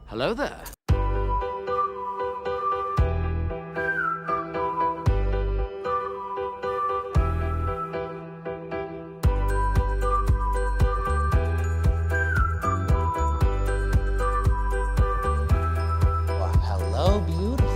Hello there. Hello, beautiful.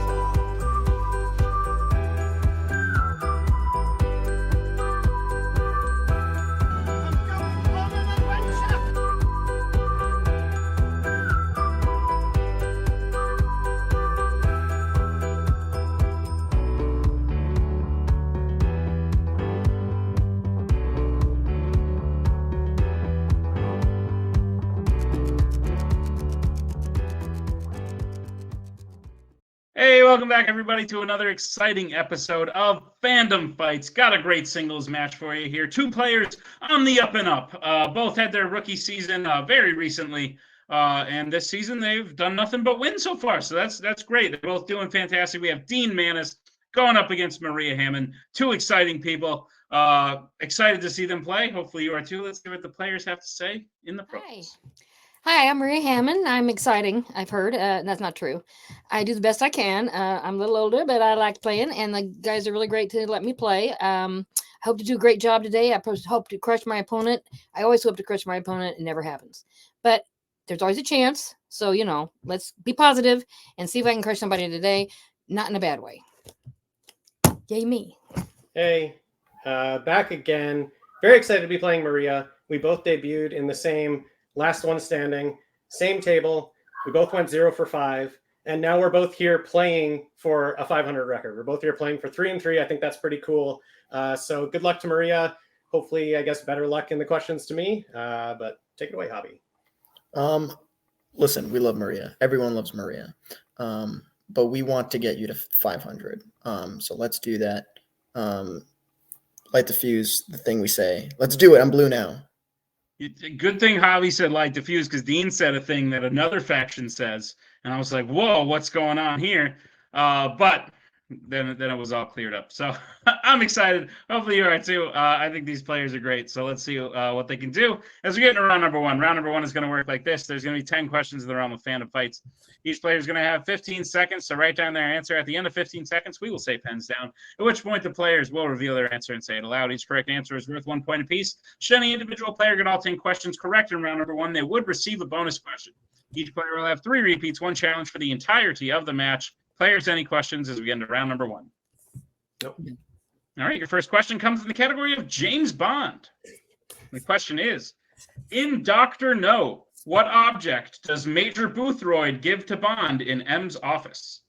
Hey, welcome back, everybody, to another exciting episode of Fandom Fights. Got a great singles match for you here. Two players on the up and up. Both had their rookie season very recently, and this season they've done nothing but win so far. So that's great. They're both doing fantastic. We have Dean Manness going up against Maria Hammon. Two exciting people. Excited to see them play. Hopefully you are too. Let's hear what the players have to say in the pros. Hi, I'm Maria Hammon. I'm exciting, I've heard. That's not true. I do the best I can. I'm a little older, but I like playing, and the guys are really great to let me play. I hope to do a great job today. I hope to crush my opponent. I always hope to crush my opponent. It never happens. But there's always a chance. So, let's be positive and see if I can crush somebody today. Not in a bad way. Yay me. Hey, back again. Very excited to be playing Maria. We both debuted in the same last one standing, same table. We both went 0 for 5, and now we're both here playing for a 500 record. We're both here playing for 3-3. I think that's pretty cool. So good luck to Maria. Hopefully, I guess better luck in the questions to me. But take it away, Hobby. Listen, we love Maria. Everyone loves Maria. But we want to get you to 500. So let's do that. Light the fuse, the thing we say. Let's do it. I'm blue now. Good thing Javi said light diffuse, because Dean said a thing that another faction says, and I was like, whoa, what's going on here? But then it was all cleared up. So I'm excited. Hopefully you are too. I think these players are great. So let's see what they can do as we get into round number one. Round number one is going to work like this. There's going to be 10 questions in the realm of Fandom Fights. Each player is going to have 15 seconds to write down their answer. At the end of 15 seconds, we will say pens down, at which point the players will reveal their answer and say it aloud. Each correct answer is worth 1 point apiece. Should any individual player get all 10 questions correct in round number one, they would receive a bonus question. Each player will have 3 repeats, 1 challenge for the entirety of the match. Players, any questions as we get into round number one? Nope. All right, your first question comes in the category of James Bond. The question is, in Dr. No, what object does Major Boothroyd give to Bond in M's office?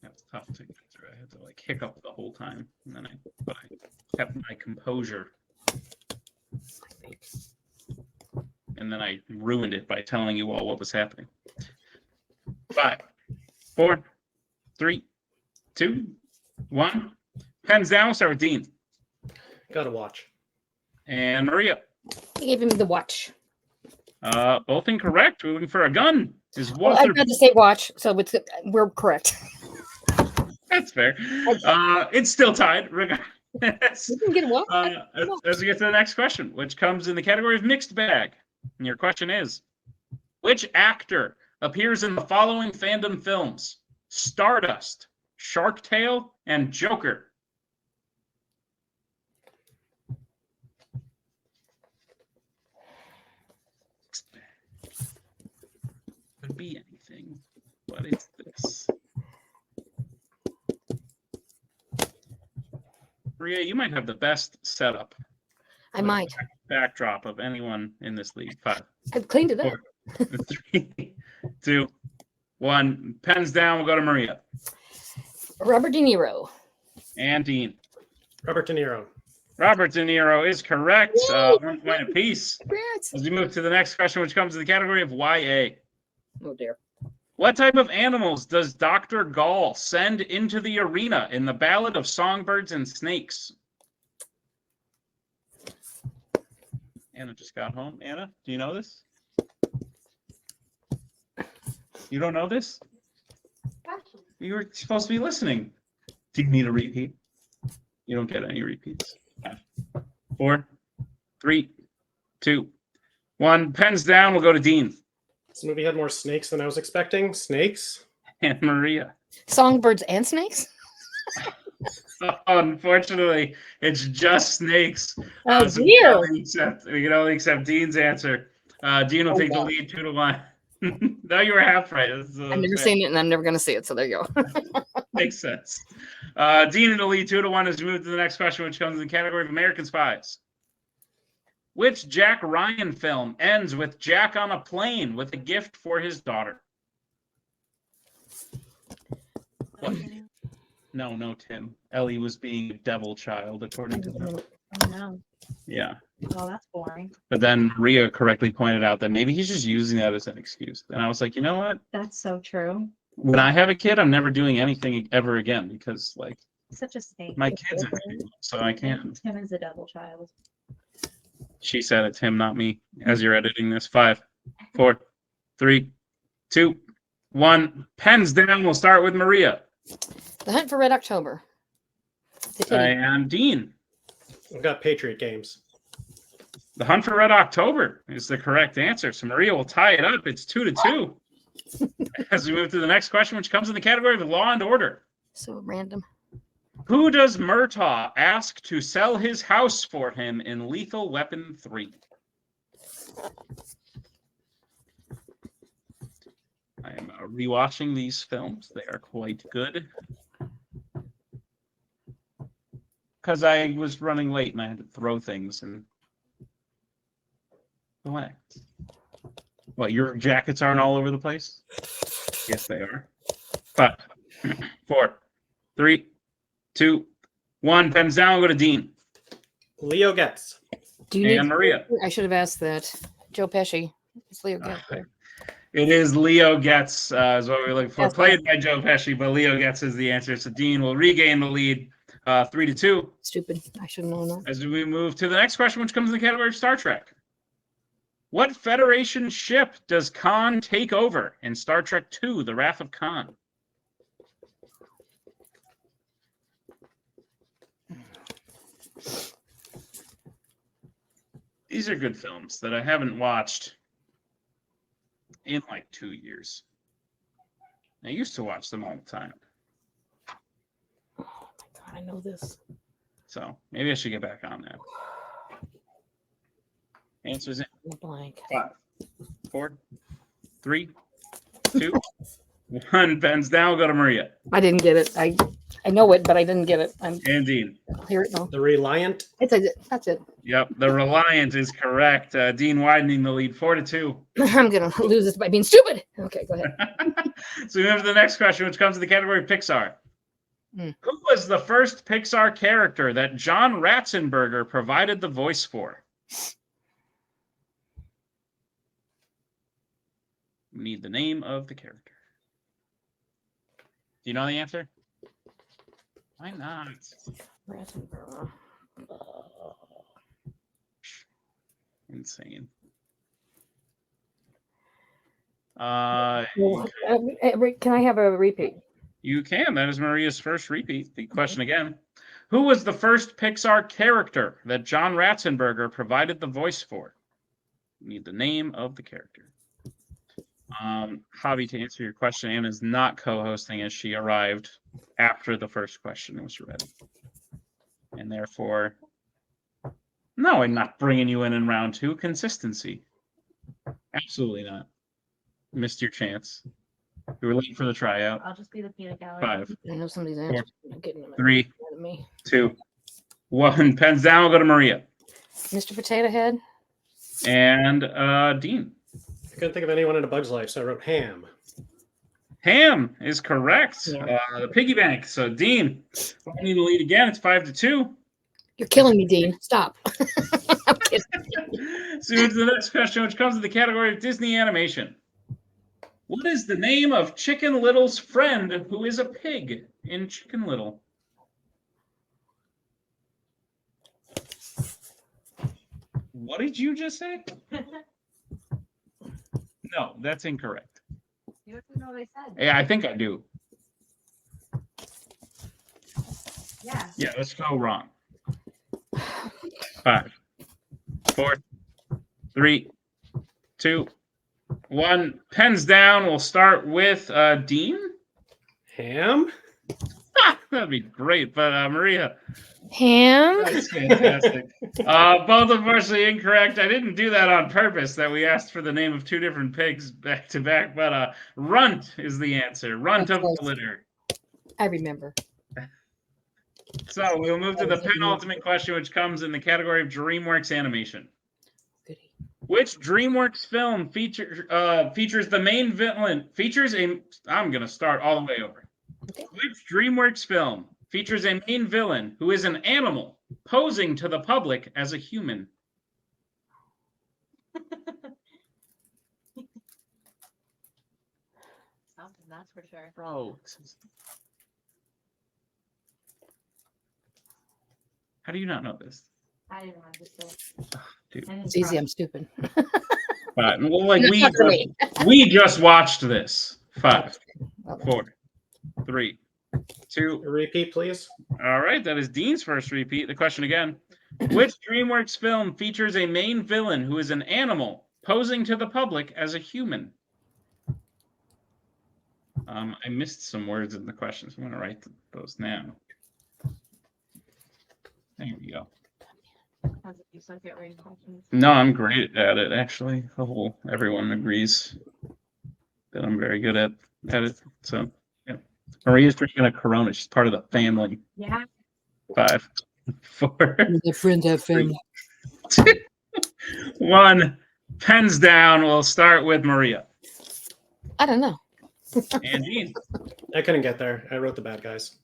That's tough to get through. I had to hiccup the whole time, and then I kept my composure. And then I ruined it by telling you all what was happening. 5, 4, 3, 2, 1. Pens down. We'll start with Dean. Got a watch. And Maria. He gave him the watch. Both incorrect. We're looking for a gun. Is I Walter? was about to say watch, so we're correct. That's fair. It's still tied. As You can get a watch. we get to the next question, which comes in the category of mixed bag. And your question is, which actor appears in the following Fandom films? Stardust, Shark Tale, and Joker. Could be anything. What is this? Maria, you might have the best setup. I might. Backdrop of anyone in this league. 5, I've cleaned it up. 4, 3, 2, 1. Pens down. We'll go to Maria. Robert De Niro. And Dean. Robert De Niro. Robert De Niro is correct. Yay! 1 point apiece. Congrats. As we move to the next question, which comes in the category of YA. Oh, dear. What type of animals does Dr. Gall send into the arena in the Ballad of Songbirds and Snakes? Anna just got home. Anna, do you know this? You don't know this? You were supposed to be listening. Do you need a repeat? You don't get any repeats. 5, 4, 3, 2, 1. Pens down. We'll go to Dean This movie had more snakes than I was expecting. Snakes? and Maria. Songbirds and snakes? Unfortunately, it's just snakes. Oh, So dear. we can only accept Dean's answer. Dean will Oh, take the God. lead 2-1. No, you were half right. I've never seen it, and I'm never going to see it, so there you go. Makes sense. Dean in the lead 2-1 as we move to the next question, which comes in the category of American Spies. Which Jack Ryan film ends with Jack on a plane with a gift for his daughter? What? No, Tim. Ellie was being a devil child, according to them. Oh no. Yeah. Well, that's boring. But then Maria correctly pointed out that maybe he's just using that as an excuse. And I was like, you know what? That's so true. When I have a kid, I'm never doing anything ever again because, like, Such a snake. my kid's in it, so I can't. Tim is a devil child. She said it's him, not me, as you're editing this. 5, 4, 3, 2, 1. Pens down. We'll start with Maria. The Hunt for Red October. The titty. And Dean. I've got Patriot Games. The Hunt for Red October is the correct answer. So Maria will tie it up. It's 2-2. As we move to the next question, which comes in the category of Law and Order. So random. Who does Murtaugh ask to sell his house for him in Lethal Weapon 3? I am rewatching these films. They are quite good. Because I was running late and I had to throw things and away. What, your jackets aren't all over the place? Yes, they are. 5, 4, 3, 2, 1. Pens down. Go to Dean Leo Getz. Do you and need? Maria. I should have asked that. Joe Pesci. It's Leo Getz. It is Leo Getz, is what we're looking for. Yes, Played by Joe Pesci, but Leo Getz is the answer. So Dean will regain the lead 3-2. Stupid. I should have known that. As we move to the next question, which comes in the category of Star Trek. What Federation ship does Khan take over in Star Trek II, The Wrath of Khan? These are good films that I haven't watched in like 2 years. I used to watch them all the time. Oh my God, I know this. So maybe I should get back on that. Answers in I'm blank. 5, 4, 3, 2, 1. Pens down. We'll go to Maria. I didn't get it. I know it, but I didn't get it. I'm And Dean. here. No, The Reliant. that's it. Yep, the Reliant is correct. Dean widening the lead 4-2. I'm gonna lose this by being stupid. Okay, go ahead. So we move to the next question, which comes to the category of Pixar. Hmm. Who was the first Pixar character that John Ratzenberger provided the voice for? We need the name of the character. Do you know the answer? Why not? Ratzenberger. Insane. Well, can I have a repeat? You can. That is Maria's first repeat. The question again. Who was the first Pixar character that John Ratzenberger provided the voice for? We need the name of the character. Javi, to answer your question, Anne is not co-hosting as she arrived after the first question was read. And therefore, no, I'm not bringing you in round 2. Consistency. Absolutely not. Missed your chance. You were late for the tryout. I'll just be the peanut gallery. 5, I know somebody's answer. I'm getting them 3, out of me. 2, 1. Pens down. We'll go to Maria. Mr. Potato Head. And Dean. I couldn't think of anyone in A Bug's Life, so I wrote Ham. Ham is correct. Yeah. The piggy bank. So Dean, I need to lead again. It's 5-2. You're killing me, Dean. Stop. I'm kidding. So to the next question, which comes to the category of Disney animation. What is the name of Chicken Little's friend who is a pig in Chicken Little? What did you just say? No, that's incorrect. You have to know what I said. Yeah, I think I do. Yeah. Yeah, let's go wrong. 5, 4, 3, 2, 1. Pens down. We'll start with Dean. Ham? That'd be great. But Maria, Ham. that's fantastic. Both unfortunately incorrect. I didn't do that on purpose, that we asked for the name of two different pigs back to back. But Runt is the answer. Runt of the litter. I remember. So we'll move to the penultimate question, which comes in the category of DreamWorks animation. Goody. Which DreamWorks film features the main villain? I'm going to start all the way over. Okay. Which DreamWorks film features a main villain who is an animal posing to the public as a human? Something, that's for sure. Bro. How do you not know this? I didn't want to say. Dude. It's easy. I'm stupid. Right. Well, like Not for me. we just watched this. 5, 4, 3, 2. Repeat, please. All right, that is Dean's first repeat. The question again. Which DreamWorks film features a main villain who is an animal posing to the public as a human? I missed some words in the questions. I'm going to write those now. There we go. How's it, you suck at writing questions? No, I'm great at it, actually. Everyone agrees that I'm very good at it. So, yeah. Maria's drinking a Corona. She's part of the family. Yeah. 5, 4, The friends have family. 2, 1. Pens down. We'll start with Maria. I don't know. And Dean. I couldn't get there. I wrote the bad guys.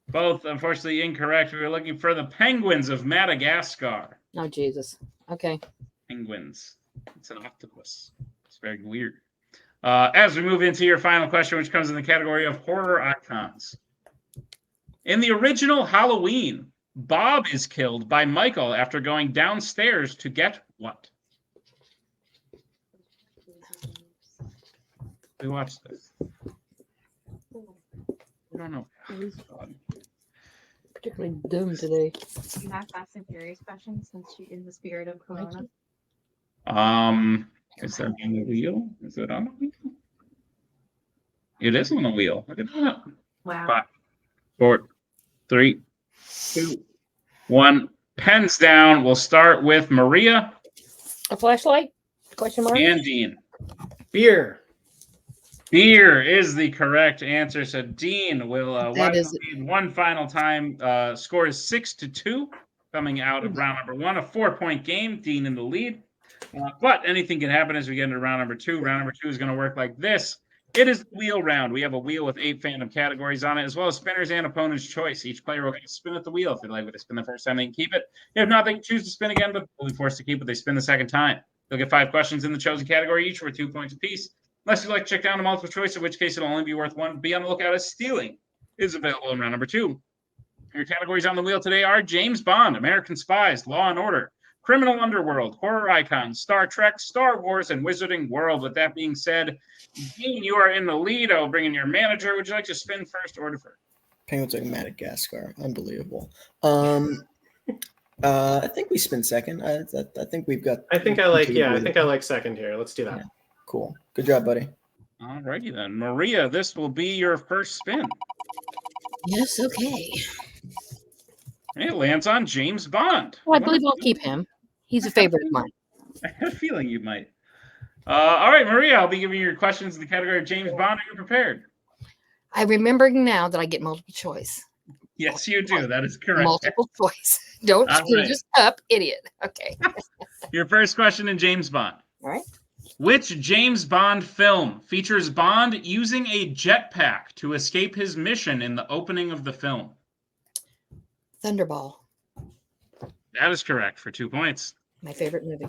Both, unfortunately, incorrect. We were looking for the penguins of Madagascar. Oh Jesus. Okay. Penguins. It's an octopus. It's very weird. As we move into your final question, which comes in the category of horror icons. In the original Halloween, Bob is killed by Michael after going downstairs to get what? We watched this. I don't know. Particularly dumb today. Do you have Fast and Furious questions since she in the spirit of Corona? Is that on the wheel? Is it on the wheel? It is on the wheel. Look at that. Wow. 5, 4, 3, 2, 1. Pens down. We'll start with Maria A flashlight? Question mark? and Dean. Beer. Beer is the correct answer. So Dean will That wipe is- the lead one final time. Score is 6-2 coming out of round number 1. A 4-point game. Dean in the lead. But anything can happen as we get into round number 2. Round number 2 is going to work like this. It is the wheel round. We have a wheel with 8 fandom categories on it, as well as spinners and opponent's choice. Each player will get to spin at the wheel. If they'd like to spin the first time, they can keep it. If not, they can choose to spin again, but they'll be forced to keep it. They spin the second time. They'll get 5 questions in the chosen category, each worth 2 points apiece. Unless you'd like to check down a multiple choice, in which case it'll only be worth 1. Be on the lookout as stealing is available in round number 2. Your categories on the wheel today are James Bond, American Spies, Law and Order, Criminal Underworld, Horror Icons, Star Trek, Star Wars, and Wizarding World. With that being said, Dean, you are in the lead. I will bring in your manager. Would you like to spin first or defer? Penguins like Madagascar. Unbelievable. I think we spin second. I think we've got. I think I like second here. Let's do that. Yeah. Cool. Good job, buddy. All righty then. Maria, this will be your first spin. Yes, okay. It lands on James Bond. Well, I believe I'll keep him. He's a favorite of mine. I had a feeling you might. All right, Maria, I'll be giving you your questions in the category of James Bond. Are you prepared? I'm remembering now that I get multiple choice. Yes, you do. That is correct. Multiple choice. Don't All screw right. this up, idiot. Okay. Your first question in James Bond. All right. Which James Bond film features Bond using a jetpack to escape his mission in the opening of the film? Thunderball. That is correct for 2 points. My favorite movie.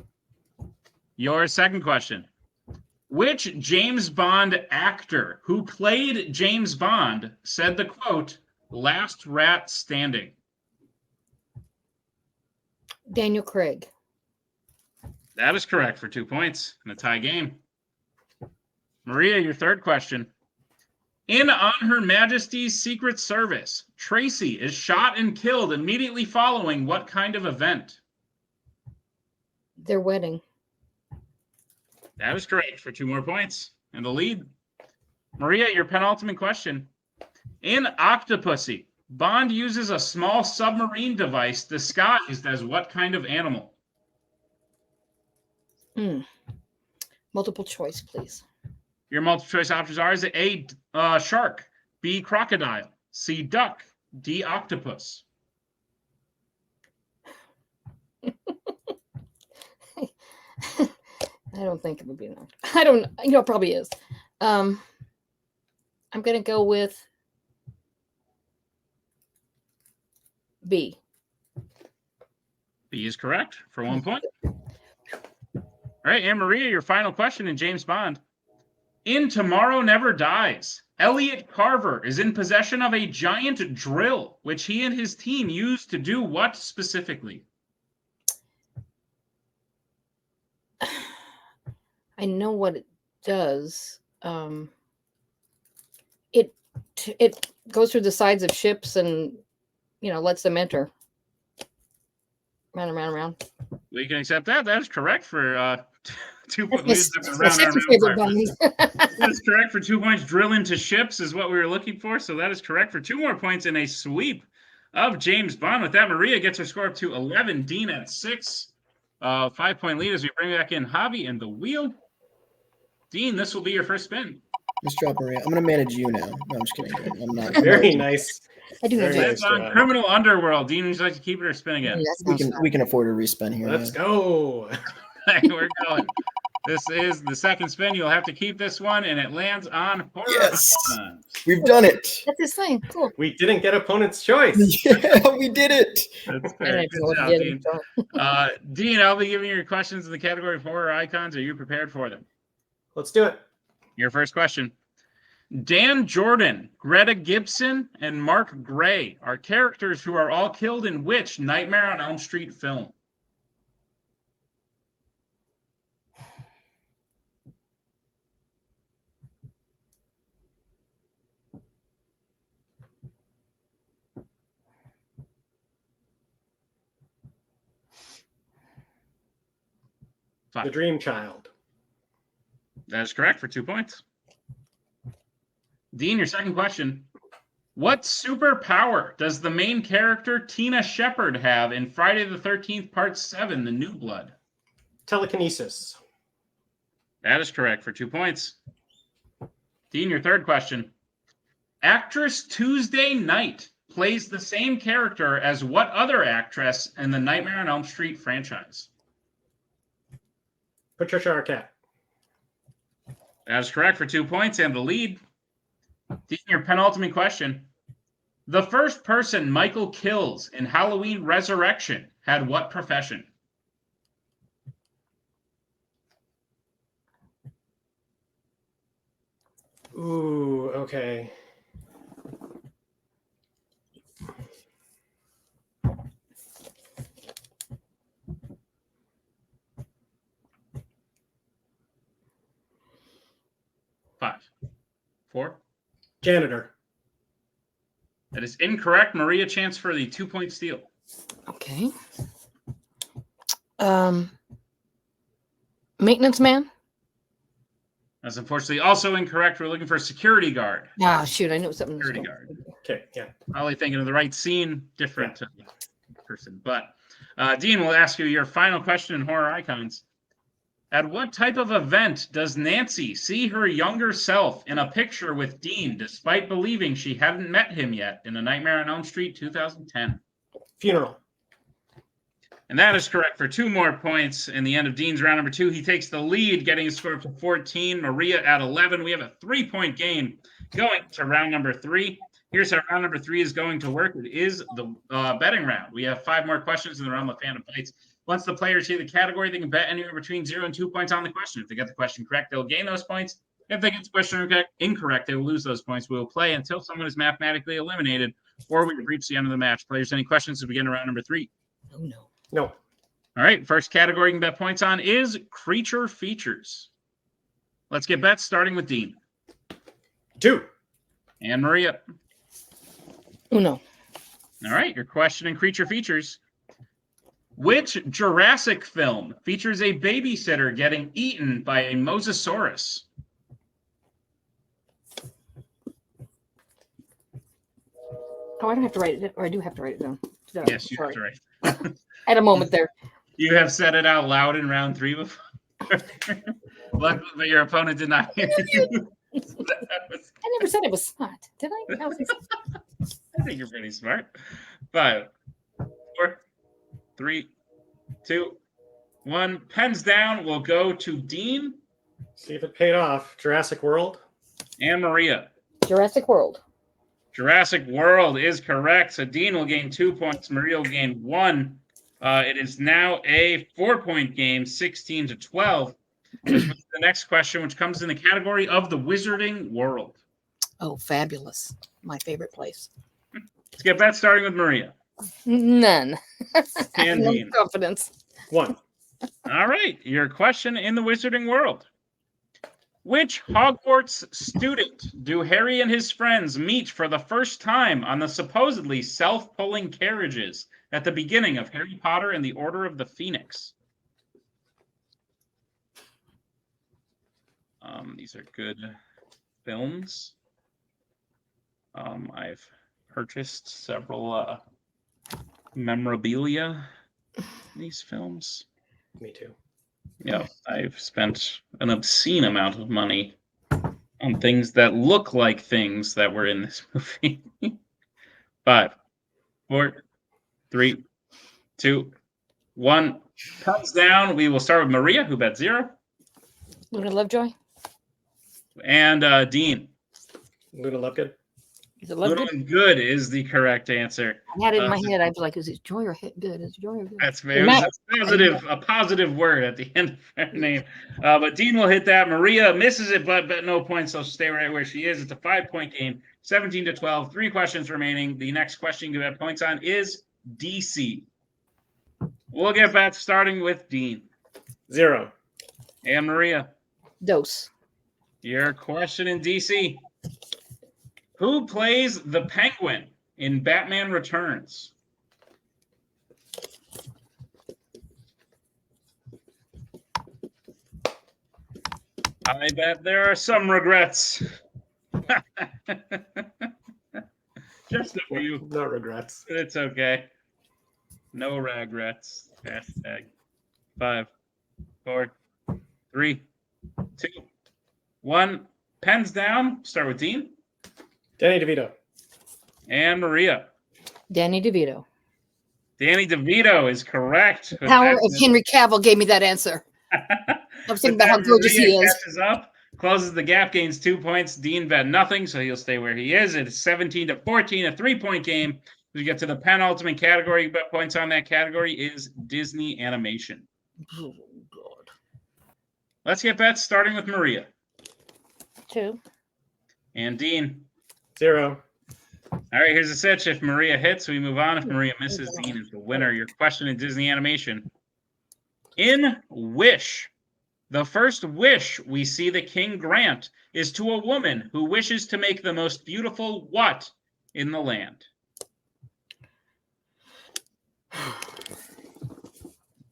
Your second question. Which James Bond actor who played James Bond said the quote, "Last rat standing"? Daniel Craig. That is correct for 2 points in a tie game. Maria, your third question. In On Her Majesty's Secret Service, Tracy is shot and killed immediately following what kind of event? Their wedding. That is correct for 2 more points. And the lead. Maria, your penultimate question. In Octopussy, Bond uses a small submarine device disguised as what kind of animal? Multiple choice, please. Your multiple choice options are: is it A, shark, B, crocodile, C, duck, D, octopus? I don't think it would be enough. I don't, it probably is. I'm going to go with B. B is correct for 1 point. All right, and Maria, your final question in James Bond. In Tomorrow Never Dies, Elliot Carver is in possession of a giant drill, which he and his team use to do what specifically? I know what it does. It goes through the sides of ships and, lets them enter. Round. We can accept that. That is correct for 2 That's points. my second favorite Bond. That is correct for 2 points. Drill into ships is what we were looking for. So that is correct for 2 more points in a sweep of James Bond. With that, Maria gets her score up to 11. Dean at 6. 5-point lead as we bring back in Javi and the wheel. Dean, this will be your first spin. Let's drop Maria. I'm going to manage you now. No, I'm just kidding. I'm not. Very nice. I do Very know. nice. It's on Criminal Underworld. Dean, would you like to keep it or spin again? We can afford a respin here. Let's go. We're going. This is the second spin. You'll have to keep this one, and it lands on horror. Yes. We've done it. That's his thing. Cool. We didn't get opponent's choice. Yeah, we did it. That's I fair. don't Good know what job, it Dean. is. Dean, I'll be giving you your questions in the category of horror icons. Are you prepared for them? Let's do it. Your first question. Dan Jordan, Greta Gibson, and Mark Gray are characters who are all killed in which Nightmare on Elm Street film? The Dream Child. That is correct for 2 points. Dean, your second question. What superpower does the main character Tina Shepard have in Friday the 13th, Part 7, The New Blood? Telekinesis. That is correct for 2 points. Dean, your third question. Actress Tuesday Knight plays the same character as what other actress in the Nightmare on Elm Street franchise? Patricia Arquette. That is correct for 2 points and the lead. Dean, your penultimate question. The first person Michael kills in Halloween Resurrection had what profession? Ooh, okay. Five, 4. Janitor. That is incorrect. Maria, chance for the 2-point steal. Okay. Maintenance man? That's unfortunately also incorrect. We're looking for a security guard. Ah, shoot. I knew it was something. Security guard. Okay, yeah. Probably thinking of the right scene, different person. But Dean, will ask you your final question in horror icons. At what type of event does Nancy see her younger self in a picture with Dean, despite believing she hadn't met him yet in A Nightmare on Elm Street 2010? Funeral. And that is correct for 2 more points. In the end of Dean's round number 2, he takes the lead, getting his score up to 14. Maria at 11. We have a 3-point game going to round number 3. Here's how round number 3 is going to work. It is the betting round. We have 5 more questions in the realm of Fandom Fights. Once the players hear the category, they can bet anywhere between 0 and 2 points on the question. If they get the question correct, they'll gain those points. If they get the question incorrect, they will lose those points. We will play until someone is mathematically eliminated or we reach the end of the match. Players, any questions as we begin round number 3? Oh, no. No. All right, first category you can bet points on is creature features. Let's get bets, starting with Dean. 2. And Maria. Oh, no. All right, your question in creature features. Which Jurassic film features a babysitter getting eaten by a mosasaurus? Oh, I don't have to write it, or I do have to write it down. No, Yes, you sorry. have to write. I had a moment there. You have said it out loud in round 3 before. But your opponent did not hear you. I never said it was smart, did I? That was I think you're pretty smart. 5, 4, 3, 2, 1. Pens down. We'll go to Dean See if it paid off. Jurassic World. and Maria. Jurassic World. Jurassic World is correct. So Dean will gain 2 points. Maria will gain 1. It is now a 4-point game, 16-12. The next question, which comes in the category of the Wizarding World. Oh, fabulous. My favorite place. Let's get that starting with Maria. None. I have And no Dean. confidence. 1. All right, your question in the Wizarding World. Which Hogwarts student do Harry and his friends meet for the first time on the supposedly self-pulling carriages at the beginning of Harry Potter and the Order of the Phoenix? These are good films. I've purchased several memorabilia in these films. Me too. Yeah, I've spent an obscene amount of money on things that look like things that were in this movie. 5, 4, 3, 2, 1. Thumbs down. We will start with Maria, who bet 0. Luna Lovejoy. And Dean. Luna Lovegood. Is it Lovegood? Little and good is the correct answer. I had it in my head. I was like, is it Joy or Good? Is it Joy or Good? That's very a positive word at the end of her name. But Dean will hit that. Maria misses it, but no points. So stay right where she is. It's a 5-point game, 17-12. 3 questions remaining. The next question you have points on is DC. We'll get back starting with Dean 0. and Maria. Dose. Your question in DC. Who plays the Penguin in Batman Returns? I bet there are some regrets. Just a few. No regrets. It's okay. No regrets. Hashtag. 5, 4, 3, 2, 1. Pens down. Start with Dean Danny DeVito. and Maria. Danny DeVito. Danny DeVito is correct. With Power that, of Henry Cavill gave me that answer. I was thinking about how gorgeous he Maria is. catches up, closes the gap, gains 2 points. Dean bet nothing, so he'll stay where he is. It's 17-14, a 3-point game. We get to the penultimate category. Bet points on that category is Disney animation. Oh, God. Let's get bets starting with Maria 2. and Dean. 0. All right, here's the sitch. If Maria hits, we move on. If Maria misses, Dean is the winner. Your question in Disney animation. In Wish, the first wish we see the king grant is to a woman who wishes to make the most beautiful what in the land?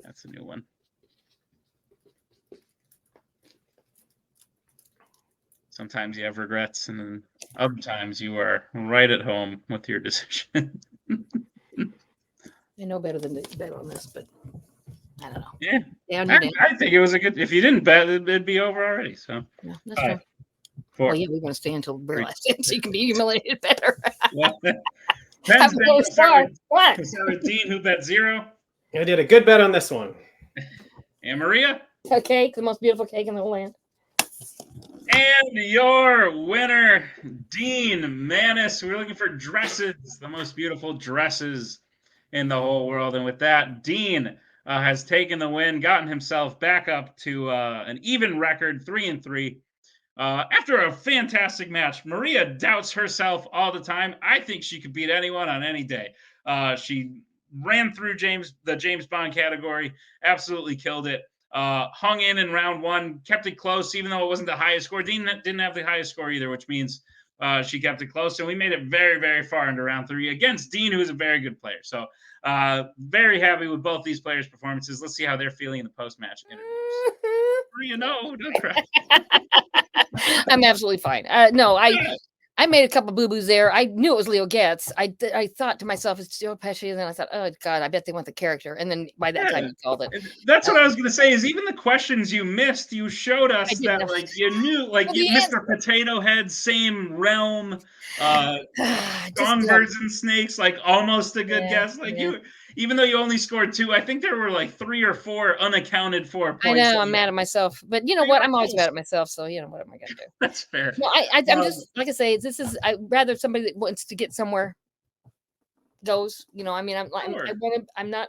That's a new one. Sometimes you have regrets, and then other times you are right at home with your decision. I know better than to bet on this, but I don't know. Yeah, Yeah, I think it was a good. If you didn't bet, it'd be over already. So, no, that's 5, fair. 4. Well, yeah, we're going to stay until very last end, so you can be humiliated better. Pens I'm down. really Start smart. with Dean, who bet 0, I did a good bet on this one. and Maria. A cake, the most beautiful cake in the whole land. And your winner, Dean Manness. We're looking for dresses, the most beautiful dresses in the whole world. And with that, Dean has taken the win, gotten himself back up to an even record, 3-3. After a fantastic match, Maria doubts herself all the time. I think she could beat anyone on any day. She ran through the James Bond category, absolutely killed it. Hung in round 1, kept it close, even though it wasn't the highest score. Dean didn't have the highest score either, which means she kept it close. And we made it very, very far into round 3 against Dean, who is a very good player. So Very happy with both these players' performances. Let's see how they're feeling in the post-match interviews. No, don't cry. I'm absolutely fine. No, I made a couple boo-boos there. I knew it was Leo Getz. I thought to myself, it's Joe Pesci, and then I thought, oh God, I bet they want the character. And then by that time, you called it. That's what I was going to say. Is even the questions you missed, you showed us that know. like you knew, like Well, you, Mr. Potato Head, same realm, songbirds and snakes, like almost a good guess. Like you, even though you only scored 2, I think there were like 3 or 4 unaccounted for points. I know I'm mad at myself, but you know what? I'm always mad at myself. So you know what am I going to do? That's fair. No, I'm just like I say. I'd rather somebody that wants to get somewhere goes. You know, I mean, I'm not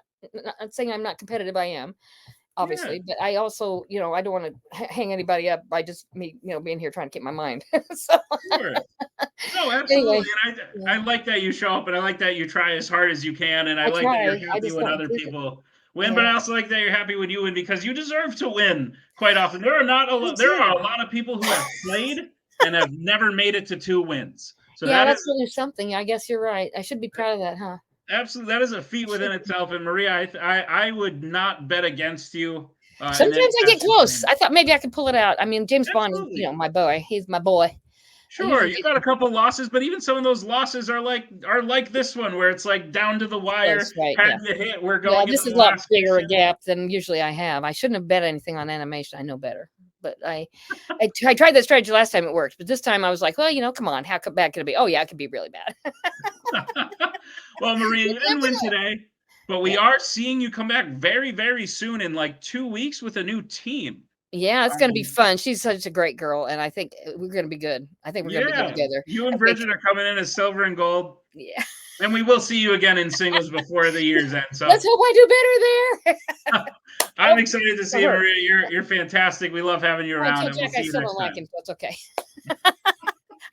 saying I'm not competitive. I am, obviously, but I also, you know, I don't want to hang anybody up by just me, you know, being here trying to keep my mind. So. Sure. No, absolutely. Anyway, and I like that you show up, and I like that you try as hard as you can, and I like that you're happy when other people win, but I also like that you're happy when you win because you deserve to win quite often. There are a lot of people who have played and have never made it to 2 wins. So that's really something. I guess you're right. I should be proud of that, huh? Absolutely, that is a feat within itself. And Maria, I would not bet against you. Sometimes I get close. I thought maybe I could pull it out. I mean, James Bond is, you know, my boy. He's my boy. Sure, you got a couple losses, but even some of those losses are like this one, where it's like down to the wire. That's right, had to hit. We're going. Yeah, this is a lot bigger a gap than usually I have. I shouldn't have bet anything on animation. I know better, but I tried that strategy last time. It worked, but this time I was like, well, you know, come on, how bad could it be? Oh yeah, it could be really bad. Well, Maria, you didn't win today, but we are seeing you come back very, very soon in like 2 weeks with a new team. Yeah, it's going to be fun. She's such a great girl, and I think we're going to be good. I think we're going to be good together. You and Bridget are coming in as silver and gold. Yeah. And we will see you again in singles before the year's end. So let's hope I do better there. I'm excited to see you, Maria. You're fantastic. We love having you around. Jack, I still don't like him, so it's okay.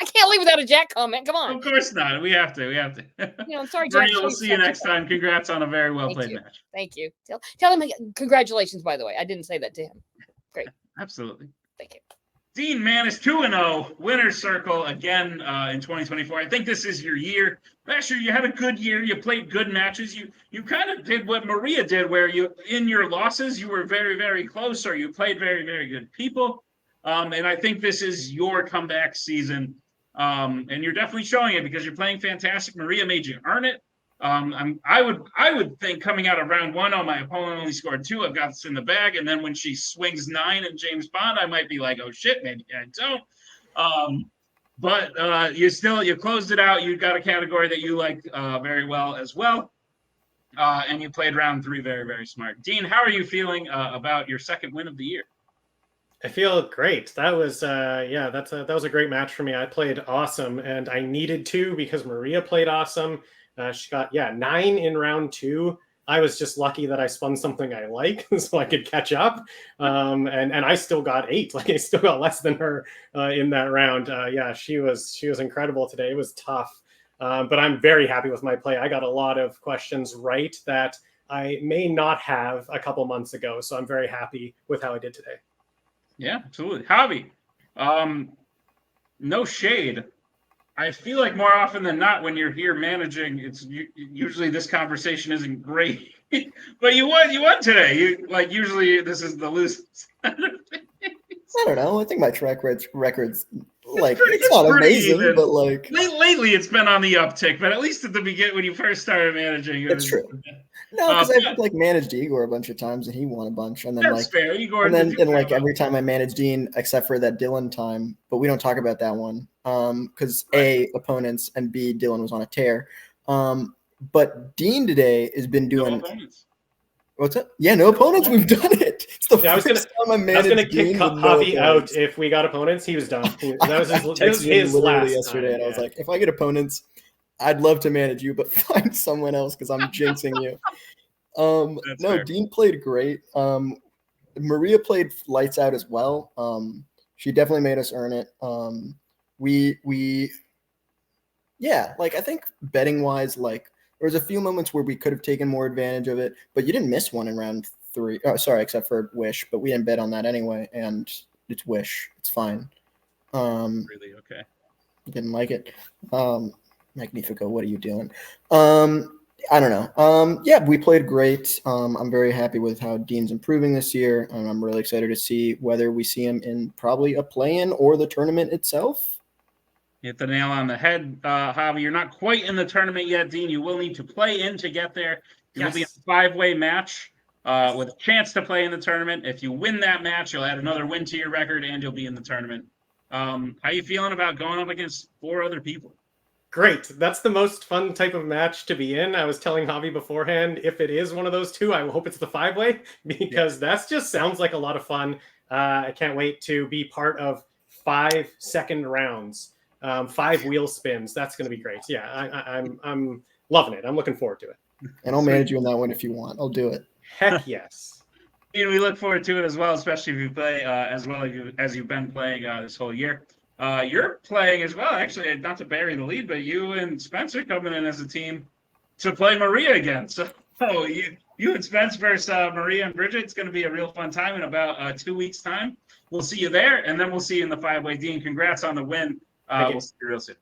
I can't leave without a Jack comment. Come on. Of course not. We have to. You know, I'm sorry, Jack. Maria, we'll see you next time. Congrats on a very well played match. Thank you. Tell him congratulations, by the way. I didn't say that to him. Great. Absolutely. Thank you. Dean Manness, 2-0, winner's circle again in 2024. I think this is your year. Last year, you had a good year. You played good matches. You kind of did what Maria did, where in your losses, you were very, very close, or you played very, very good people. And I think this is your comeback season. And you're definitely showing it because you're playing fantastic. Maria made you earn it. I would think coming out of round 1, my opponent only scored 2. I've got this in the bag, and then when she swings 9 in James Bond, I might be like, oh shit, maybe I don't. But you closed it out. You got a category that you like very well as well, and you played round 3 very, very smart. Dean, how are you feeling about your second win of the year? I feel great. That was that was a great match for me. I played awesome, and I needed to because Maria played awesome. She got 9 in round 2. I was just lucky that I spun something I like so I could catch up. And I still got 8. Like I still got less than her in that round. She was incredible today. It was tough. But I'm very happy with my play. I got a lot of questions right that I may not have a couple months ago. So I'm very happy with how I did today. Yeah, absolutely. Javi, no shade. I feel like more often than not, when you're here managing, it's usually this conversation isn't great. But you won today. Usually this is the losers. I don't know. I think my track record's like it's not amazing, even. But like lately it's been on the uptick. But at least at the beginning, when you first started managing, it's true. No, because I've like managed Igor a bunch of times and he won a bunch, and then that's fair. Igor, and then every time I managed Dean, except for that Dylan time, but we don't talk about that one because A, opponents, and B, Dylan was on a tear. But Dean today has been doing. No opponents. What's that? Yeah, no opponents. We've done it. It's the first time I managed. I was gonna kick Javi out if we got opponents. He was done. That was his last yesterday, time, and I was like, if I get opponents, I'd love to manage you, but find someone else because I'm jinxing you. Fair. Dean played great. Maria played lights out as well. She definitely made us earn it. I think betting wise, like there was a few moments where we could have taken more advantage of it, but you didn't miss one in round 3. Oh, sorry, except for Wish, but we didn't bet on that anyway, and it's Wish. It's fine. Really? Okay. Didn't like it. Magnifico, what are you doing? I don't know. Yeah, we played great. I'm very happy with how Dean's improving this year, and I'm really excited to see whether we see him in probably a play-in or the tournament itself. Hit the nail on the head, Javi. You're not quite in the tournament yet, Dean. You will need to play in to get there. You will be in a 5-way match with a chance to play in the tournament. If you win that match, you'll add another win to your record, and you'll be in the tournament. How you feeling about going up against 4 other people? Great. That's the most fun type of match to be in. I was telling Javi beforehand, if it is one of those 2, I hope it's the 5-way because that just sounds like a lot of fun. I can't wait to be part of 5 second rounds, 5 wheel spins. That's going to be great. Yeah, I'm loving it. I'm looking forward to it. And I'll manage you in that one if you want. I'll do it. Heck yes. And we look forward to it as well, especially if you play as well as you've been playing this whole year. You're playing as well, actually, not to bury the lead, but you and Spencer coming in as a team to play Maria again. So you and Spence versus Maria and Bridget, it's going to be a real fun time in about 2 weeks' time. We'll see you there, and then we'll see you in the 5-way. Dean, congrats on the win. We'll see you real soon.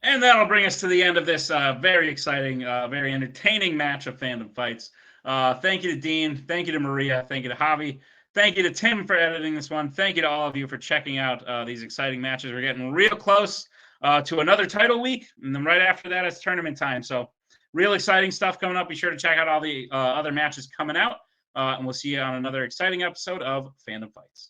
And that'll bring us to the end of this very exciting, very entertaining match of Fandom Fights. Thank you to Dean. Thank you to Maria. Thank you to Javi. Thank you to Tim for editing this one. Thank you to all of you for checking out these exciting matches. We're getting real close to another title week, and then right after that, it's tournament time. So real exciting stuff coming up. Be sure to check out all the other matches coming out, and we'll see you on another exciting episode of Fandom Fights.